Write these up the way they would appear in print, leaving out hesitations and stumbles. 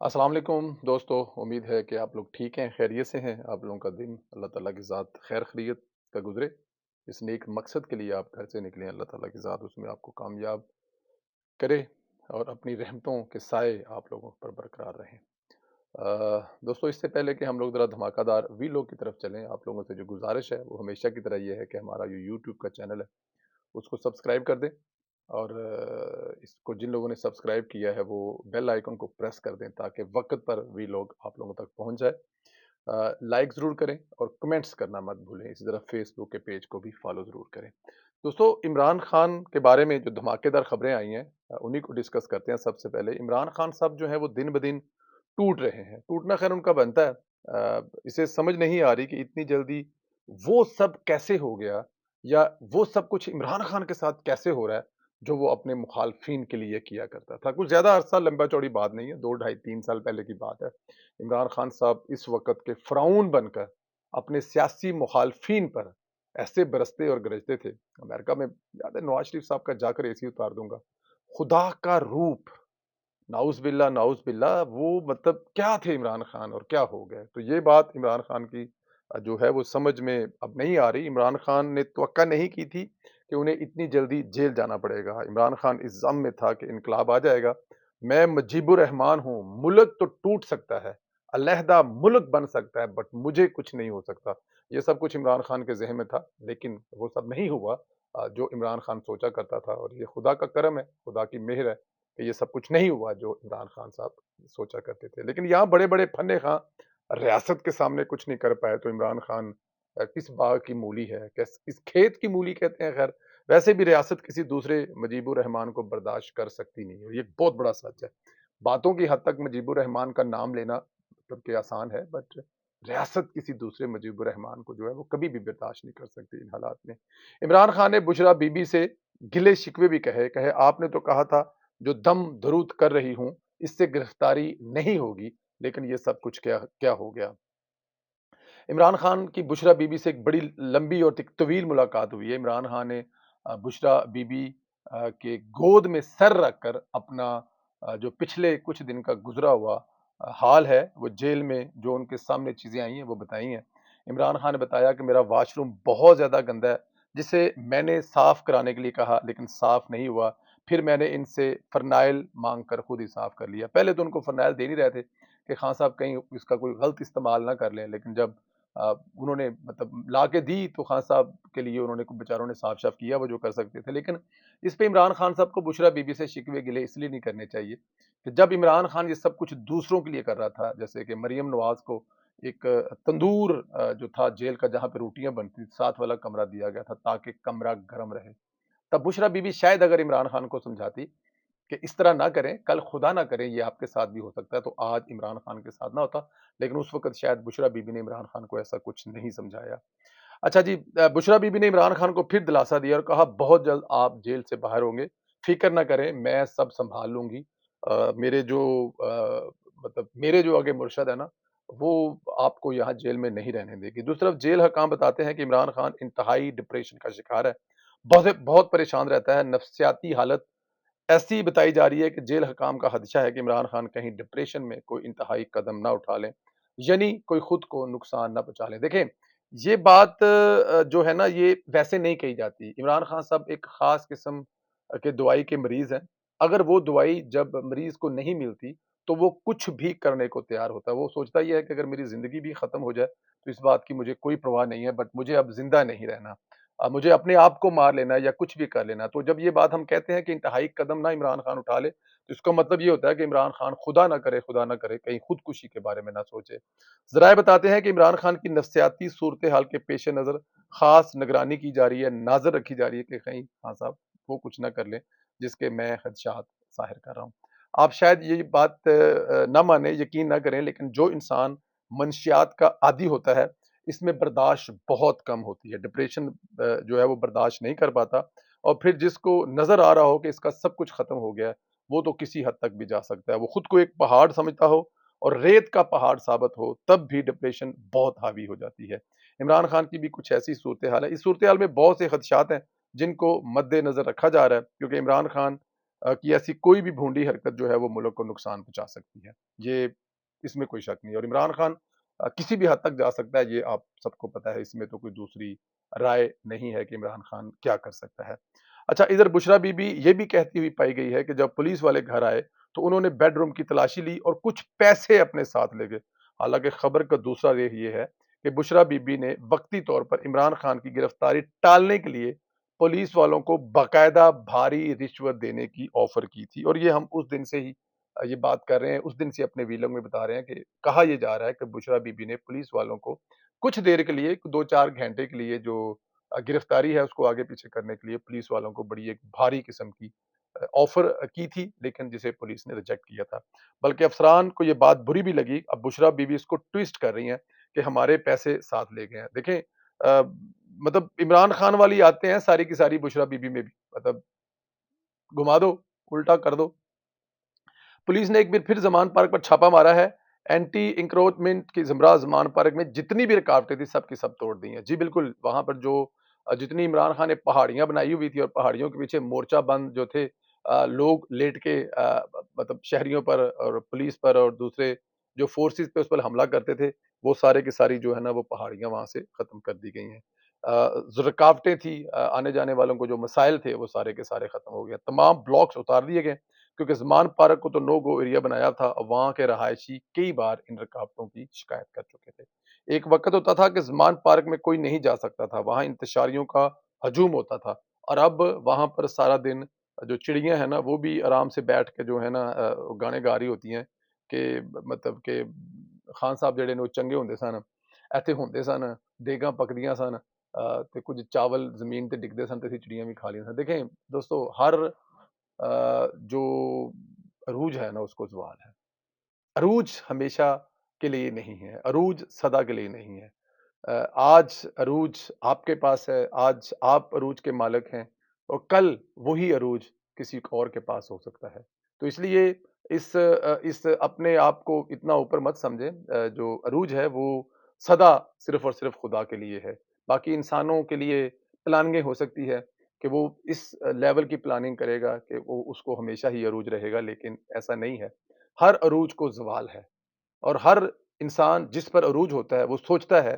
अस्सलाम वालेकुम दोस्तों। उम्मीद है कि आप लोग ठीक हैं, खैरियत से हैं। आप लोगों का दिन अल्लाह ताला की ज़ात खैर खैरियत का गुजरे। इस नेक मकसद के लिए आप घर से निकले, अल्लाह ताला की ज़ात उसमें आपको कामयाब करे और अपनी रहमतों के साए आप लोगों पर बरकरार रहें। दोस्तों, इससे पहले कि हम लोग ज़रा धमाकेदार वीलॉग की तरफ चलें, आप लोगों से जो गुजारिश है वो हमेशा की तरह ये है कि हमारा जो यूट्यूब का चैनल है उसको सब्सक्राइब कर दें और इसको जिन लोगों ने सब्सक्राइब किया है वो बेल आइकन को प्रेस कर दें ताकि वक्त पर वीलॉग आप लोगों तक पहुंच जाए। लाइक ज़रूर करें और कमेंट्स करना मत भूलें। इसी तरह फेसबुक के पेज को भी फॉलो ज़रूर करें। दोस्तों, इमरान खान के बारे में जो धमाकेदार खबरें आई हैं, उन्हीं को डिस्कस करते हैं। सबसे पहले इमरान खान साहब जो हैं वो दिन ब दिन टूट रहे हैं। टूटना खैर उनका बनता है। इसे समझ नहीं आ रही कि इतनी जल्दी वो सब कैसे हो गया या वो सब कुछ इमरान खान के साथ कैसे हो रहा है जो वो अपने मुखालफिन के लिए किया करता था। कुछ ज़्यादा अरसा लंबा चौड़ी बात नहीं है, 2 ढाई 3 साल पहले की बात है। इमरान खान साहब इस वक़्त के फ़िरौन बनकर अपने सियासी मुखालफिन पर ऐसे बरसते और गरजते थे। अमेरिका में याद है, नवाज़ शरीफ साहब का जाकर एसी उतार दूँगा। खुदा का रूप, नाउज़ बिल्ला, वो मतलब क्या थे इमरान खान और क्या हो गए? तो ये बात इमरान खान की जो है वो समझ में अब नहीं आ रही। इमरान खान ने तवक्का नहीं की थी कि उन्हें इतनी जल्दी जेल जाना पड़ेगा। इमरान खान इस ज़म में था कि इनकलाब आ जाएगा। मैं मुजीबुर रहमान हूँ, मुल्क तो टूट सकता है, अलहदा मुल्क बन सकता है बट मुझे कुछ नहीं हो सकता। ये सब कुछ इमरान खान के ज़हन में था, लेकिन वो सब नहीं हुआ जो इमरान खान सोचा करता था और ये खुदा का करम है, खुदा की मेहर है कि ये सब कुछ नहीं हुआ जो इमरान खान साहब सोचा करते थे। लेकिन यहाँ बड़े-बड़े फन्ने खां रियासत के सामने कुछ नहीं कर पाए तो इमरान खान किस बाग की मूली है, किस खेत की मूली कहते हैं खैर। वैसे भी रियासत किसी दूसरे मुजीबुर रहमान को बर्दाश्त कर सकती नहीं है। ये बहुत बड़ा सच है। बातों की हद तक मुजीबुर रहमान का नाम लेना मतलब कि आसान है बट रियासत किसी दूसरे मुजीबुर रहमान को जो है वो कभी भी बर्दाश्त नहीं कर सकती इन हालात में। इमरान खान ने बुशरा बीबी से गिले शिकवे भी कहे आपने तो कहा था जो दम दरूद कर रही हूं इससे गिरफ्तारी नहीं होगी, लेकिन ये सब कुछ क्या क्या हो गया। इमरान खान की बुशरा बीबी से एक बड़ी लंबी और तवील मुलाकात हुई है। इमरान खान ने बुशरा बीबी के गोद में सर रखकर अपना जो पिछले कुछ दिन का गुजरा हुआ हाल है वो जेल में जो उनके सामने चीजें आई हैं वो बताई हैं। इमरान खान ने बताया कि मेरा वॉशरूम बहुत ज्यादा गंदा है जिसे मैंने साफ कराने के लिए कहा लेकिन साफ नहीं हुआ। फिर मैंने इनसे फरनाइल मांग कर खुद ही साफ कर लिया। पहले तो उनको फरनाइल दे नहीं रहे थे कि खान साहब कहीं इसका कोई गलत इस्तेमाल ना कर लें, लेकिन जब उन्होंने मतलब ला के दी तो खान साहब के लिए उन्होंने बेचारों ने साफ साफ किया वो जो कर सकते थे। लेकिन इस पे इमरान खान साहब को बुशरा बीबी से शिकवे गिले इसलिए नहीं करने चाहिए कि जब इमरान खान ये सब कुछ दूसरों के लिए कर रहा था, जैसे कि मरियम नवाज को एक तंदूर जो था जेल का जहां पे रोटियां बनती थी, साथ वाला कमरा दिया गया था ताकि कमरा गर्म रहे, तब बुशरा बीबी शायद अगर इमरान खान को समझाती कि इस तरह ना करें, कल खुदा ना करे ये आपके साथ भी हो सकता है, तो आज इमरान खान के साथ ना होता। लेकिन उस वक़्त शायद बुशरा बीबी ने इमरान खान को ऐसा कुछ नहीं समझाया। अच्छा जी, बुशरा बीबी ने इमरान खान को फिर दिलासा दिया और कहा बहुत जल्द आप जेल से बाहर होंगे, फ़िक्र ना करें, मैं सब सँभाल लूँगी। मेरे जो मतलब मेरे जो आगे मुर्शद है ना, वो आपको यहाँ जेल में नहीं रहने देगी। दूसरी तरफ जेल हकाम बताते हैं कि इमरान खान इंतहाई डिप्रेशन का शिकार है। बहुत बहुत परेशान रहता है, नफ्सियाती हालत ऐसी बताई जा रही है कि जेल हकाम का खदशा है कि इमरान खान कहीं डिप्रेशन में कोई इंतहाई कदम ना उठा लें, यानी कोई खुद को नुकसान ना पहुंचा लें। देखें, ये बात जो है ना ये वैसे नहीं कही जाती। इमरान खान साहब एक खास किस्म के दवाई के मरीज हैं। अगर वो दवाई जब मरीज को नहीं मिलती तो वो कुछ भी करने को तैयार होता है। वो सोचता ही है कि अगर मेरी जिंदगी भी खत्म हो जाए तो इस बात की मुझे कोई परवाह नहीं है, बट मुझे अब जिंदा नहीं रहना। मुझे अपने आप को मार लेना है या कुछ भी कर लेना है। तो जब ये बात हम कहते हैं कि इंतहाई कदम ना इमरान खान उठा ले, तो इसका मतलब ये होता है कि इमरान खान खुदा ना करे, कहीं खुदकुशी के बारे में ना सोचे। ज़राए बताते हैं कि इमरान खान की नफ्सियाती सूरत-ए-हाल के पेश-ए-नज़र ख़ास निगरानी की जा रही है, नाज़र रखी जा रही है कि कहीं खान साहब वो कुछ ना कर लें, जिसके मैं खदशात ज़ाहिर कर रहा हूँ। आप शायद ये बात ना मानें, यकीन ना करें, लेकिन जो इंसान मंशियात का आदी होता है, इसमें बर्दाश्त बहुत कम होती है। डिप्रेशन जो है वो बर्दाश्त नहीं कर पाता और फिर जिसको नज़र आ रहा हो कि इसका सब कुछ खत्म हो गया है, वो तो किसी हद तक भी जा सकता है। वो खुद को एक पहाड़ समझता हो और रेत का पहाड़ साबित हो, तब भी डिप्रेशन बहुत हावी हो जाती है। इमरान खान की भी कुछ ऐसी सूरत-ए-हाल है। इस सूरत-ए-हाल में बहुत से खदशात हैं, जिनको मद्देनज़र रखा जा रहा है, क्योंकि इमरान खान कि ऐसी कोई भी भोंडी हरकत जो है वो मुल्क को नुकसान पहुँचा सकती है। ये इसमें कोई शक नहीं है और इमरान खान किसी भी हद तक जा सकता है, ये आप सबको पता है, इसमें तो कोई दूसरी राय नहीं है कि इमरान खान क्या कर सकता है। अच्छा, इधर बुशरा बीबी ये भी कहती हुई पाई गई है कि जब पुलिस वाले घर आए तो उन्होंने बेडरूम की तलाशी ली और कुछ पैसे अपने साथ ले गए। हालांकि खबर का दूसरा रेख ये है कि बुशरा बीबी ने वक्ती तौर पर इमरान खान की गिरफ्तारी टालने के लिए पुलिस वालों को बाकायदा भारी रिश्वत देने की ऑफर की थी और ये हम उस दिन से ही ये बात कर रहे हैं, उस दिन से अपने वीलॉग में बता रहे हैं कि कहा यह जा रहा है कि बुशरा बीबी ने पुलिस वालों को कुछ देर के लिए, 2-4 घंटे के लिए जो गिरफ्तारी है उसको आगे पीछे करने के लिए पुलिस वालों को बड़ी एक भारी किस्म की ऑफर की थी, लेकिन जिसे पुलिस ने रिजेक्ट किया था। बल्कि अफसरान को ये बात बुरी भी लगी। अब बुशरा बीबी इसको ट्विस्ट कर रही हैं कि हमारे पैसे साथ ले गए हैं। देखें, मतलब इमरान खान वाली आते हैं सारी की सारी बुशरा बीबी में भी, मतलब घुमा दो, उल्टा कर दो। पुलिस ने एक बार फिर जमान पार्क पर छापा मारा है। एंटी इंक्रोचमेंट की जमरा जमान पार्क में जितनी भी रुकावटें थी सब की सब तोड़ दी हैं। जी बिल्कुल, वहां पर जो जितनी इमरान खान ने पहाड़ियां बनाई हुई थी और पहाड़ियों के पीछे मोर्चा बंद जो थे, लोग लेट के मतलब शहरियों पर और पुलिस पर और दूसरे जो फोर्सेस पे उस पर हमला करते थे, वो सारे की सारी जो है ना वो पहाड़ियां वहां से खत्म कर दी गई हैं। जो रुकावटें थी, आने जाने वालों को जो मसाइल थे वो सारे के सारे खत्म हो गए। तमाम ब्लॉक्स उतार दिए गए क्योंकि ज़मान पार्क को तो नो गो एरिया बनाया था। अब वहाँ के रहायशी कई बार इन रुकावटों की शिकायत कर चुके थे। एक वक़्त होता था कि ज़मान पार्क में कोई नहीं जा सकता था, वहाँ इंतशारियों का हजूम होता था और अब वहाँ पर सारा दिन जो चिड़ियाँ हैं ना, वो भी आराम से बैठ के जो है ना गाने गा रही होती हैं कि मतलब कि खान साहब जेड़े ने वो चंगे होंदे सन, ਇੱਥੇ ਹੁੰਦੇ ਸਨ, ਦੇਗਾਂ पकदियां सन, ਤੇ ਕੁਝ ਚਾਵਲ ਜ਼ਮੀਨ ਤੇ ਡਿੱਗਦੇ ਸਨ ਤੇ ਅਸੀਂ चिड़ियाँ भी खा लीਆਂ सन। देखें दोस्तों, हर जो अरूज है ना उसको ज़वाल है। अरूज हमेशा के लिए नहीं है, अरूज सदा के लिए नहीं है। आज अरूज आपके पास है, आज आप अरूज के मालिक हैं और कल वही अरूज किसी और के पास हो सकता है। तो इसलिए इस अपने आप को इतना ऊपर मत समझें। जो अरूज है वो सदा सिर्फ और सिर्फ खुदा के लिए है। बाकी इंसानों के लिए प्लानिंगें हो सकती है कि वो इस लेवल की प्लानिंग करेगा कि वो उसको हमेशा ही अरूज रहेगा, लेकिन ऐसा नहीं है। हर अरूज को ज़वाल है और हर इंसान जिस पर अरूज होता है वो सोचता है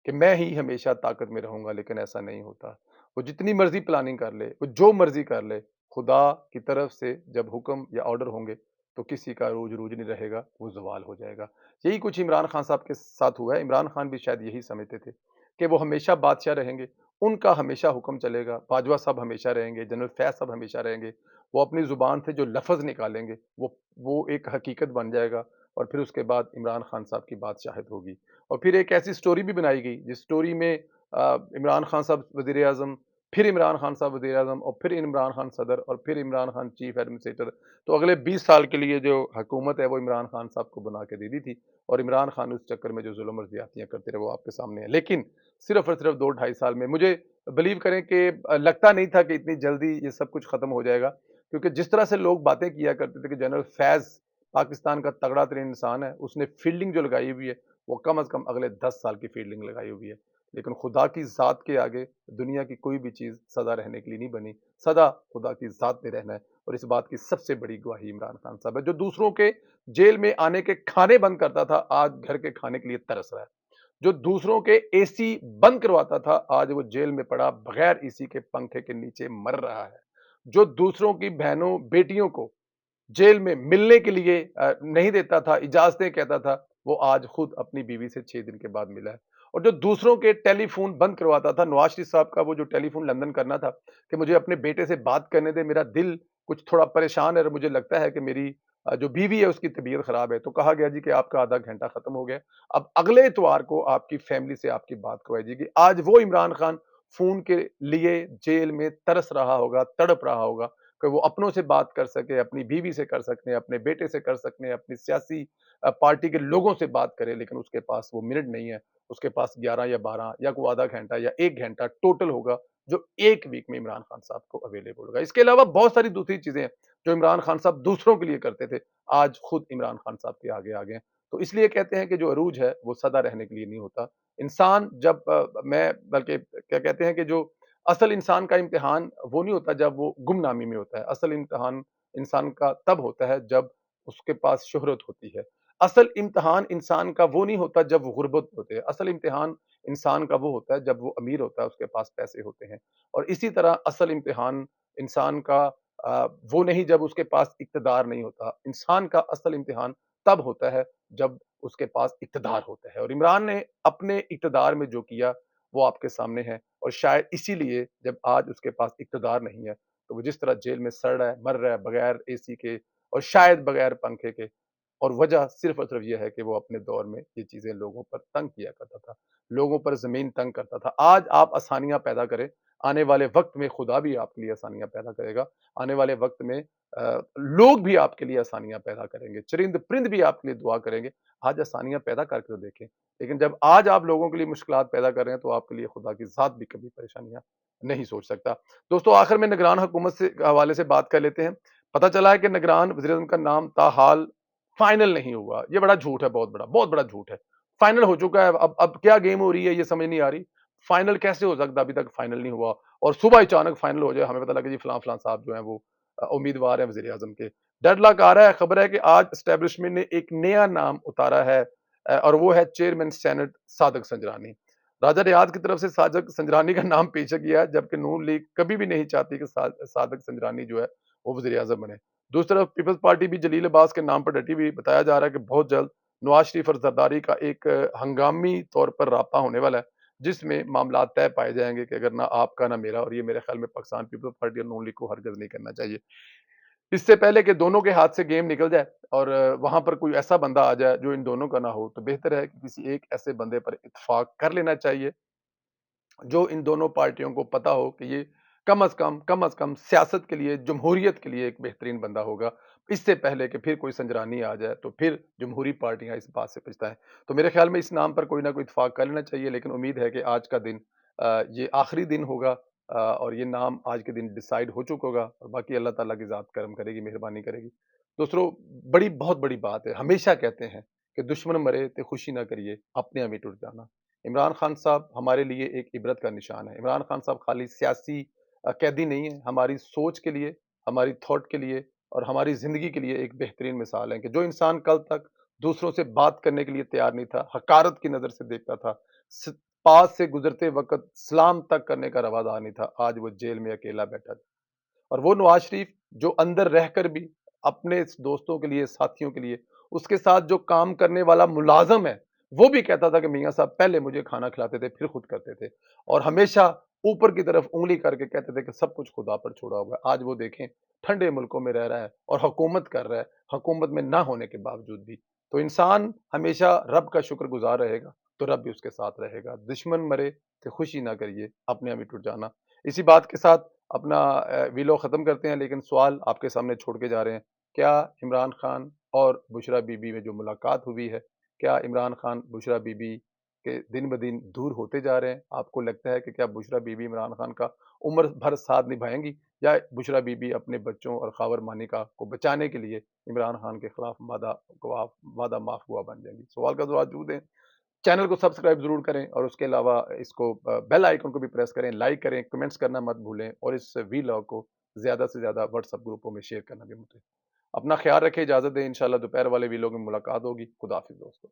कि मैं ही हमेशा ताकत में रहूंगा, लेकिन ऐसा नहीं होता। वो जितनी मर्जी प्लानिंग कर ले, वो जो मर्जी कर ले, खुदा की तरफ से जब हुक्म या ऑर्डर होंगे तो किसी का अरूज अरूज नहीं रहेगा, वो जवाल हो जाएगा। यही कुछ इमरान खान साहब के साथ हुआ है। इमरान खान भी शायद यही समझते थे कि वो हमेशा बादशाह रहेंगे, उनका हमेशा हुक्म चलेगा, बाजवा साहब हमेशा रहेंगे, जनरल फैज साहब हमेशा रहेंगे। वो अपनी जुबान से जो लफ्ज निकालेंगे वो एक हकीकत बन जाएगा और फिर उसके बाद इमरान खान साहब की बात शाहिद होगी। और फिर एक ऐसी स्टोरी भी बनाई गई जिस स्टोरी में इमरान खान साहब वजीर आजम, फिर इमरान खान साहब वजीर आजम और फिर इमरान खान सदर और फिर इमरान खान चीफ एडमिनिस्ट्रेटर। तो अगले 20 साल के लिए जो हुकूमत है वो इमरान खान साहब को बना के दे दी थी और इमरान खान उस चक्कर में जो जुल्म और ज्यादतियां करते रहे वो आपके सामने है। लेकिन सिर्फ और सिर्फ 2-2.5 साल में मुझे बिलीव करें कि लगता नहीं था कि इतनी जल्दी ये सब कुछ खत्म हो जाएगा, क्योंकि जिस तरह से लोग बातें किया करते थे कि जनरल फैज पाकिस्तान का तगड़ा तरीन इंसान है, उसने फील्डिंग जो लगाई हुई है वो कम अज कम अगले 10 साल की फील्डिंग लगाई हुई है। लेकिन खुदा की जात के आगे दुनिया की कोई भी चीज सदा रहने के लिए नहीं बनी, सदा खुदा की जात में रहना है। और इस बात की सबसे बड़ी गवाही इमरान खान साहब है, जो दूसरों के जेल में आने के खाने बंद करता था, आज घर के खाने के लिए तरस रहा है। जो दूसरों के एसी बंद करवाता था, आज वो जेल में पड़ा बगैर एसी के पंखे के नीचे मर रहा है। जो दूसरों की बहनों बेटियों को जेल में मिलने के लिए नहीं देता था, इजाजतें कहता था, वो आज खुद अपनी बीवी से 6 दिन के बाद मिला है। और जो दूसरों के टेलीफोन बंद करवाता था, नवाज शरीफ साहब का वो जो टेलीफोन लंदन करना था कि मुझे अपने बेटे से बात करने दे, मेरा दिल कुछ थोड़ा परेशान है और मुझे लगता है कि मेरी जो बीवी है उसकी तबीयत खराब है, तो कहा गया जी कि आपका आधा घंटा खत्म हो गया, अब अगले इतवार को आपकी फैमिली से आपकी बात करवाई जाएगी। आज वो इमरान खान फोन के लिए जेल में तरस रहा होगा, तड़प रहा होगा कि वो अपनों से बात कर सके, अपनी बीवी से कर सकते हैं, अपने बेटे से कर सकते हैं, अपनी सियासी पार्टी के लोगों से बात करे, लेकिन उसके पास वो मिनट नहीं है। उसके पास 11 या 12 या कोई आधा घंटा या 1 घंटा टोटल होगा जो एक वीक में इमरान खान साहब को अवेलेबल होगा। इसके अलावा बहुत सारी दूसरी चीजें हैं जो इमरान खान साहब दूसरों के लिए करते थे, आज खुद इमरान खान साहब के आगे आ गए हैं। तो इसलिए कहते हैं कि जो अरूज है वो सदा रहने के लिए नहीं होता। इंसान जब मैं बल्कि क्या कहते हैं कि जो असल इंसान का इम्तिहान वो नहीं होता जब वो गुमनामी में होता है। असल इम्तिहान انسان کا تب ہوتا ہے جب اس کے پاس شہرت ہوتی ہے۔ اصل امتحان انسان کا وہ نہیں ہوتا جب وہ غربت ہوتے ہیں، اصل امتحان انسان کا وہ ہوتا ہے جب وہ امیر ہوتا ہے، اس کے پاس پیسے ہوتے ہیں۔ اور اسی طرح اصل امتحان انسان کا وہ نہیں جب اس کے پاس اقتدار نہیں ہوتا، انسان کا اصل امتحان تب ہوتا ہے جب اس کے پاس اقتدار ہوتا ہے۔ اور عمران نے اپنے اقتدار میں جو کیا وہ آپ کے سامنے ہے، اور شاید اسی لیے جب آج اس کے پاس اقتدار نہیں ہے تو وہ جس طرح جیل میں سڑ رہا ہے، مر رہا ہے بغیر اے سی کے اور شاید بغیر پنکھے کے، اور وجہ صرف اور صرف یہ ہے کہ وہ اپنے دور میں یہ چیزیں لوگوں پر تنگ کیا کرتا تھا، لوگوں پر زمین تنگ کرتا تھا۔ آج آپ آسانیاں پیدا کریں، آنے والے وقت میں خدا بھی آپ کے لیے آسانیاں پیدا کرے گا۔ آنے والے وقت میں لوگ بھی آپ کے لیے آسانیاں پیدا کریں گے، چرند پرند بھی آپ کے لیے دعا کریں گے۔ آج آسانیاں پیدا کر کے دیکھیں، لیکن جب آج آپ لوگوں کے لیے مشکلات پیدا کر رہے ہیں تو آپ کے لیے خدا کی ذات بھی کبھی پریشانیاں نہیں سوچ سکتا۔ دوستو آخر میں نگران حکومت سے حوالے سے بات کر لیتے ہیں۔ پتہ چلا ہے کہ نگران وزیر اعظم کا نام تاحال فائنل نہیں ہوا۔ یہ بڑا جھوٹ ہے، بہت بڑا جھوٹ ہے۔ فائنل ہو چکا ہے، اب کیا گیم ہو رہی ہے یہ سمجھ نہیں آ رہی۔ فائنل کیسے ہو سکتا، ابھی تک فائنل نہیں ہوا اور صبح اچانک فائنل ہو جائے، ہمیں پتہ لگا جی فلاں فلاں صاحب جو ہیں وہ امیدوار ہیں وزیر اعظم کے۔ ڈیڈ لاک آ رہا ہے، خبر ہے کہ آج اسٹیبلشمنٹ نے ایک نیا نام اتارا ہے اور وہ ہے چیئرمین سینٹ صادق سنجرانی۔ راجہ ریاض کی طرف سے صادق سنجرانی کا نام پیش کیا ہے، جبکہ نون لیگ کبھی بھی نہیں چاہتی کہ صادق سنجرانی جو ہے وہ وزیر اعظم بنے۔ دوسری طرف پیپلز پارٹی بھی جلیل عباس کے نام پر ڈٹی ہوئی، بتایا جا رہا ہے کہ بہت جلد نواز شریف اور زرداری کا ایک ہنگامی طور پر رابطہ ہونے والا ہے، جس میں معاملات طے پائے جائیں گے کہ اگر نہ آپ کا نہ میرا، اور یہ میرے خیال میں پاکستان پیپلز پارٹی اور نون لیگ کو ہرگز نہیں کرنا چاہیے۔ اس سے پہلے کہ دونوں کے ہاتھ سے گیم نکل جائے اور وہاں پر کوئی ایسا بندہ آ جائے جو ان دونوں کا نہ ہو، تو بہتر ہے کہ کسی ایک ایسے بندے پر اتفاق کر لینا چاہیے جو ان دونوں پارٹیوں کو پتا ہو کہ یہ کم از کم سیاست کے لیے، جمہوریت کے لیے ایک بہترین بندہ ہوگا، اس سے پہلے کہ پھر کوئی سنجرانی آ جائے تو پھر جمہوری پارٹیاں اس بات سے پچھتائیں۔ تو میرے خیال میں اس نام پر کوئی نہ کوئی اتفاق کر لینا چاہیے، لیکن امید ہے کہ آج کا دن یہ آخری دن ہوگا اور یہ نام آج کے دن ڈیسائیڈ ہو چکا ہوگا، اور باقی اللہ تعالیٰ کی ذات کرم کرے گی، مہربانی کرے گی۔ دوسترو بہت بڑی بات ہے، ہمیشہ کہتے ہیں کہ دشمن مرے تے خوشی نہ کریے، اپنے ہمیں ٹوٹ جانا۔ عمران خان صاحب ہمارے لیے ایک عبرت کا نشان ہے۔ عمران خان صاحب خالی سیاسی قیدی نہیں ہیں، ہماری سوچ کے لیے، ہماری تھاٹ کے لیے اور ہماری زندگی کے لیے ایک بہترین مثال ہے کہ جو انسان کل تک دوسروں سے بات کرنے کے لیے تیار نہیں تھا، حقارت کی نظر سے دیکھتا تھا، پاس سے گزرتے وقت سلام تک کرنے کا روادار نہیں تھا، آج وہ جیل میں اکیلا بیٹھا تھا۔ اور وہ نواز شریف جو اندر رہ کر بھی اپنے دوستوں کے لیے، ساتھیوں کے لیے، اس کے ساتھ جو کام کرنے والا ملازم ہے، وہ بھی کہتا تھا کہ میاں صاحب پہلے مجھے کھانا کھلاتے تھے پھر خود کرتے تھے، اور ہمیشہ اوپر کی طرف انگلی کر کے کہتے تھے کہ سب کچھ خدا پر چھوڑا ہوگا۔ آج وہ دیکھیں ٹھنڈے ملکوں میں رہ رہا ہے اور حکومت کر رہا ہے، حکومت میں نہ ہونے کے باوجود بھی۔ تو انسان ہمیشہ رب کا شکر گزار رہے گا تو رب بھی اس کے ساتھ رہے گا۔ دشمن مرے تو خوشی نہ کریے، اپنے ہمیں ٹوٹ جانا۔ اسی بات کے ساتھ اپنا ویلو ختم کرتے ہیں، لیکن سوال آپ کے سامنے چھوڑ کے جا رہے ہیں۔ کیا عمران خان اور بشریٰ بی بی میں جو ملاقات ہوئی ہے، کیا عمران خان بشریٰ بی بی کے دن بدن دور ہوتے جا رہے ہیں؟ آپ کو لگتا ہے کہ کیا بشریٰ بی بی عمران خان کا عمر بھر ساتھ نبھائیں گی، یا بشریٰ بی بی اپنے بچوں اور خاور مانیکا کو بچانے کے لیے عمران خان کے خلاف وعدہ معاف ہوا بن جائیں گی؟ سوال کا جواب ضرور دیں، چینل کو سبسکرائب ضرور کریں، اور اس کے علاوہ اس کو بیل آئیکن کو بھی پریس کریں، لائک کریں، کمنٹس کرنا مت بھولیں، اور اس ویلاگ کو زیادہ سے زیادہ واٹس ایپ گروپوں میں شیئر کرنا بھی مت بھولیں۔ اپنا خیال رکھیں، اجازت دیں، انشاءاللہ دوپہر والے ویلاگ میں ملاقات ہوگی۔ خدا حافظ دوستو۔